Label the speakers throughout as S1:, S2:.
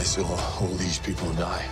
S1: saw all these people die.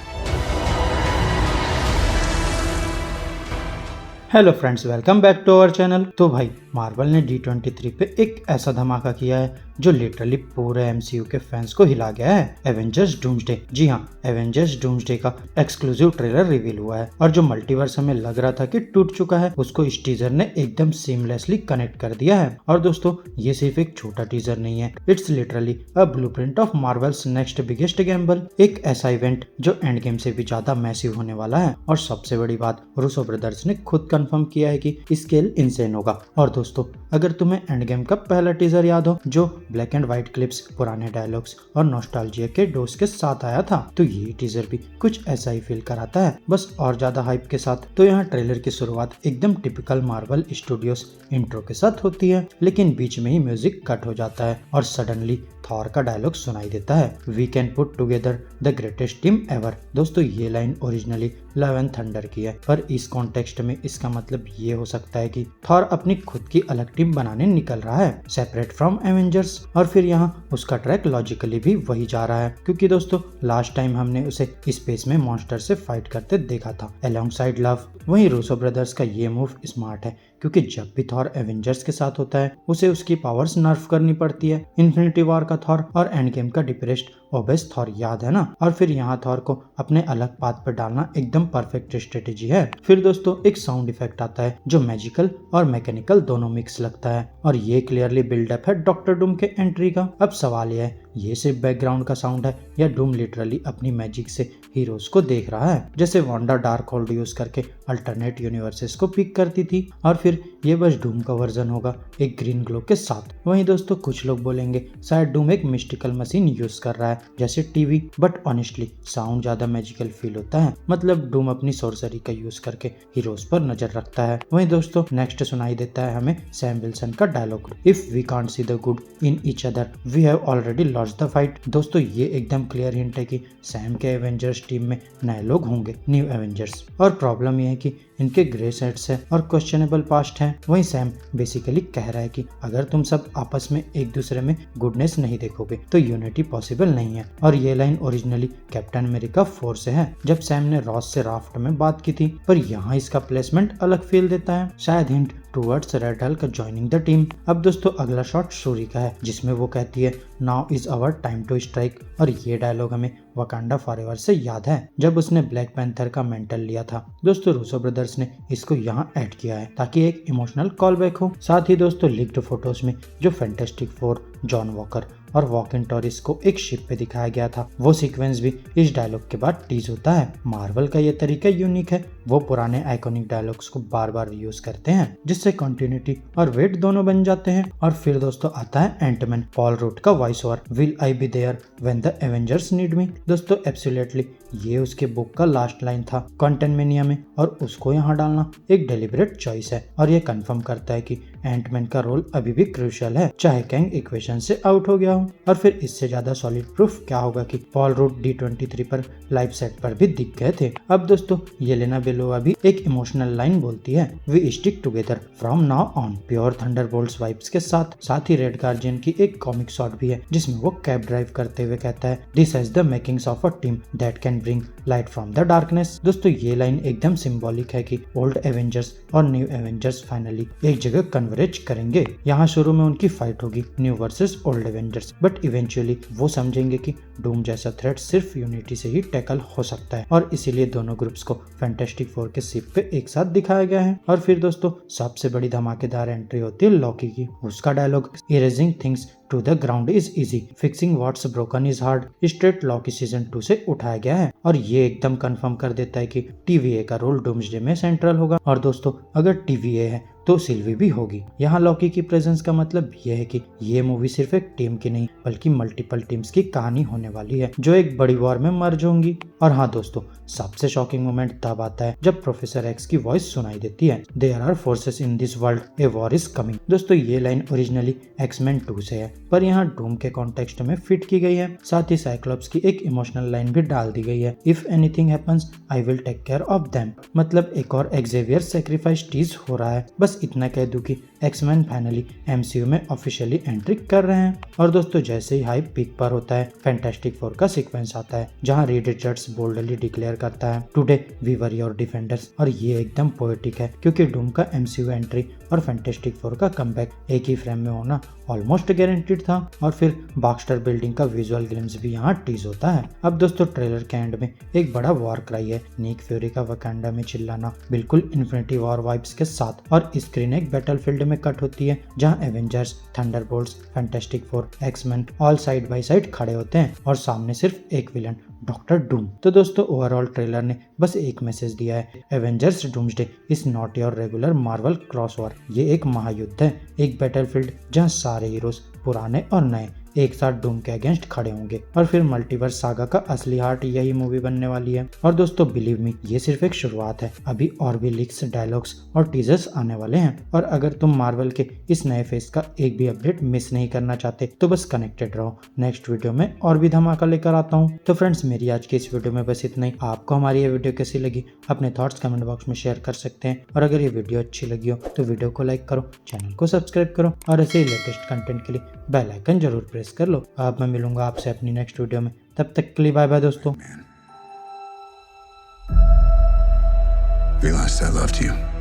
S2: Hello friends, welcome back to our channel. तो भाई Marvel ने D23 पे एक ऐसा धमाका किया है जो लिटरली पूरे MCU के फैंस को हिला गया है। एवेंजर्स डूम्सडे, जी हाँ, एवेंजर्स डूम्सडे का एक्सक्लूसिव ट्रेलर रिवील हुआ है और जो मल्टीवर्स हमें लग रहा था कि टूट चुका है, उसको इस टीजर ने एकदम सीमलेसली कनेक्ट कर दिया है। और दोस्तों, ये सिर्फ एक छोटा टीजर नहीं है, it's literally a blueprint of Marvels next biggest Gamble. एक ऐसा इवेंट जो एंड गेम से भी ज्यादा मैसिव होने वाला है। और सबसे बड़ी बात, रूसो ब्रदर्स ने खुद कंफर्म किया है कि स्केल इंसेन होगा। और दोस्तों, अगर तुम्हें एंड गेम का पहला टीजर याद हो जो ब्लैक एंड व्हाइट क्लिप्स, पुराने डायलॉग्स और नॉस्टैल्जिया के डोज के साथ आया था, तो ये टीजर भी कुछ ऐसा ही फील कराता है, बस और ज्यादा हाइप के साथ। तो यहाँ ट्रेलर की शुरुआत एकदम टिपिकल मार्वल स्टूडियोज इंट्रो के साथ होती है, लेकिन बीच में ही म्यूजिक कट हो जाता है और सडनली थॉर का डायलॉग सुनाई देता है, we can put together the greatest team ever. दोस्तों, ये line originally Love and Thunder की है, पर इस कॉन्टेक्स्ट में इसका मतलब ये हो सकता है कि थॉर अपनी खुद की अलग टीम बनाने निकल रहा है, सेपरेट फ्रॉम एवेंजर्स। और फिर यहाँ उसका ट्रैक लॉजिकली भी वही जा रहा है, क्योंकि दोस्तों लास्ट टाइम हमने उसे स्पेस में मॉन्स्टर से फाइट करते देखा था अलोंगसाइड लव। वहीं रूसो ब्रदर्स का ये मूव स्मार्ट है, क्योंकि जब भी थॉर एवेंजर्स के साथ होता है उसे उसकी पावर्स नर्फ करनी पड़ती है। इन्फिनिटी वॉर का थॉर और एंड गेम का डिप्रेस्ड ओबेस थॉर याद है ना। और फिर यहाँ थॉर को अपने अलग पाथ पर डालना एकदम परफेक्ट स्ट्रेटेजी है। फिर दोस्तों एक साउंड इफेक्ट आता है जो मैजिकल और मैकेनिकल दोनों मिक्स लगता है, और ये क्लियरली बिल्डअप है डॉक्टर डूम के एंट्री का। अब सवाल यह है, ये सिर्फ बैकग्राउंड का साउंड है या डूम लिटरली अपनी मैजिक से हीरोज को देख रहा है, जैसे वांडा डार्क होल्ड यूज करके अल्टरनेट यूनिवर्सेस को पिक करती थी। और फिर ये बस डूम का वर्जन होगा एक ग्रीन ग्लो के साथ। वहीं दोस्तों कुछ लोग बोलेंगे शायद डूम एक मिस्टिकल मशीन यूज कर रहा है जैसे टीवी, बट ऑनेस्टली साउंड ज्यादा मैजिकल फील होता है, मतलब डूम अपनी सोर्सरी का यूज करके हीरोज पर नजर रखता है। वहीं दोस्तों नेक्स्ट सुनाई देता है हमें सैम विल्सन का dialogue, if we can't see the good in each other we have already lost the fight. दोस्तों ये एकदम क्लियर हिंट है कि सैम के एवेंजर्स टीम में नए लोग होंगे, न्यू एवेंजर्स। और प्रॉब्लम यह है कि इनके ग्रे सेट्स है और क्वेश्चनेबल पास्ट है। वहीं सैम बेसिकली कह रहा है कि अगर तुम सब आपस में एक दूसरे में गुडनेस नहीं देखोगे तो यूनिटी पॉसिबल नहीं है। और ये लाइन ओरिजिनली कैप्टन अमेरिका 4 से है, जब सैम ने रॉस से राफ्ट में बात की थी, पर यहाँ इसका प्लेसमेंट अलग फील देता है, शायद hint towards red Hulk joining the team. अब दोस्तों अगला शॉट शूरी का है, जिसमें वो कहती है now is our time to strike. और ये डायलॉग हमें वकांडा फॉरएवर से याद है, जब उसने ब्लैक पैंथर का मेंटल लिया था। दोस्तों रूसो ब्रदर्स ने इसको यहाँ ऐड किया है ताकि एक इमोशनल कॉल बैक हो। साथ ही दोस्तों लीक्ड फोटोज में जो फैंटास्टिक फोर, जॉन वॉकर और वॉकिन टॉरिस को एक शिप पे दिखाया गया था, वो सीक्वेंस भी इस डायलॉग के बाद टीज होता है। मार्वल का ये तरीका यूनिक है, वो पुराने आइकॉनिक डायलॉग्स को बार बार यूज करते हैं, जिससे कंटिन्यूटी और वेट दोनों बन जाते हैं। और फिर दोस्तों आता है एंटमैन, पॉल रूट का voice over, will I be there when the Avengers need me. दोस्तों एब्सोल्युटली ये उसके बुक का लास्ट लाइन था क्वांटमेनिया में, और उसको यहाँ डालना एक डेलिब्रेट चॉइस है, और ये कंफर्म करता है कि एंटमैन का रोल अभी भी क्रूशियल है, चाहे कैंग इक्वेशन से आउट हो गया हो। और फिर इससे ज्यादा सॉलिड प्रूफ क्या होगा कि पॉल रूट D23 पर लाइव सेट पर भी दिख गए थे। अब दोस्तों येलेना बेलोवा भी एक इमोशनल लाइन बोलती है, we stick together from now on, pure Thunderbolts vibes के साथ। साथ ही रेड गार्जियन की एक कॉमिक शॉट भी है, जिसमें वो कैब ड्राइव करते हुए कहता है, this has the makings of a team that can bring light from the darkness. दोस्तों ये लाइन एकदम सिंबॉलिक है कि ओल्ड एवेंजर्स और न्यू एवेंजर्स फाइनली एक जगह कन्वर्ज करेंगे। यहाँ शुरू में उनकी फाइट होगी new versus old Avengers, but eventually वो समझेंगे कि डूम जैसा थ्रेट सिर्फ यूनिटी से ही टैकल हो सकता है, और इसीलिए दोनों ग्रुप्स को फैंटास्टिक फोर के शिप पे एक साथ दिखाया गया है। और फिर दोस्तों सबसे बड़ी धमाकेदार एंट्री होती है लॉकी की, उसका dialogue erasing things to the ground is easy, fixing what's broken is hard, straight Loki season 2 से उठाया गया है। और ये एकदम कंफर्म कर देता है कि TVA का रोल डूम्सडे में सेंट्रल होगा। और दोस्तों अगर TVA है तो सिल्वी भी होगी। यहाँ लॉकी की प्रेजेंस का मतलब यह है कि ये मूवी सिर्फ एक टीम की नहीं बल्कि मल्टीपल टीम्स की कहानी होने वाली है, जो एक बड़ी वॉर में मर्ज होंगी। और हाँ दोस्तों, सबसे शॉकिंग मोमेंट तब आता है जब प्रोफेसर एक्स की वॉइस सुनाई देती है, there are forces in this world, a war is coming. दोस्तों ये लाइन ओरिजिनली एक्समैन 2 से है, पर यहाँ डूम के कॉन्टेक्स्ट में फिट की गई है। साथ ही साइक्लोप्स की एक इमोशनल लाइन भी डाल दी गई है, if anything happens I will take care of them. मतलब एक और एक्जेवियर सेक्रीफाइस टीज हो रहा है। बस इतना कह दूं कि एक्समैन फाइनली एमसीयू में ऑफिशियली एंट्री कर रहे हैं। और दोस्तों जैसे ही हाइप पीक पर होता है, फैंटास्टिक फोर का सीक्वेंस आता है जहां रीड रिचर्ड्स बोल्डली डिक्लेयर करता है today we were your defenders. और ये एकदम पोएटिक है क्योंकि डूम का एमसीयू एंट्री और फैंटास्टिक फोर का कमबैक एक ही फ्रेम में होना ऑलमोस्ट गारंटीड था। और फिर बॉक्सटर बिल्डिंग का विजुअल ग्लिम्स भी यहाँ टीज होता है। अब दोस्तों ट्रेलर के एंड में एक बड़ा वॉर क्राई है, निक फ्यूरी का वकांडा में चिल्लाना बिल्कुल इन्फिनिटी वॉर वाइब्स के साथ। और स्क्रीन एक बैटलफील्ड में कट होती है जहाँ Avengers, Thunderbolts, Fantastic Four, X Men all side by side खड़े होते हैं और सामने सिर्फ एक विलन डॉक्टर डूम। तो दोस्तों ओवरऑल ट्रेलर ने बस एक मैसेज दिया है, Avengers doomsday is not your regular Marvel crossover. ये एक महायुद्ध है, एक बैटलफील्ड जहां सारे हीरोज पुराने और नए एक साथ डूम के अगेंस्ट खड़े होंगे। और फिर मल्टीवर्स सागा का असली हार्ट यही मूवी बनने वाली है। और दोस्तों बिलीव मी, ये सिर्फ एक शुरुआत है, अभी और भी लीक्स, डायलॉग्स और टीजर्स आने वाले हैं। और अगर तुम मार्वल के इस नए फेज का एक भी अपडेट मिस नहीं करना चाहते तो बस कनेक्टेड रहो, नेक्स्ट वीडियो में और भी धमाका लेकर आता हूँ। तो फ्रेंड्स मेरी आज की इस वीडियो में बस इतना ही। आपको हमारी ये वीडियो कैसी लगी अपने थॉट्स कमेंट बॉक्स में शेयर कर सकते हैं। और अगर ये वीडियो अच्छी लगी हो तो वीडियो को लाइक करो, चैनल को सब्सक्राइब करो और ऐसे ही लेटेस्ट कंटेंट के लिए बेल आइकन जरूर प्रेस कर लो। अब मैं मिलूंगा आपसे अपनी नेक्स्ट वीडियो में, तब तक के लिए बाय बाय दोस्तों।
S1: Realized I loved you.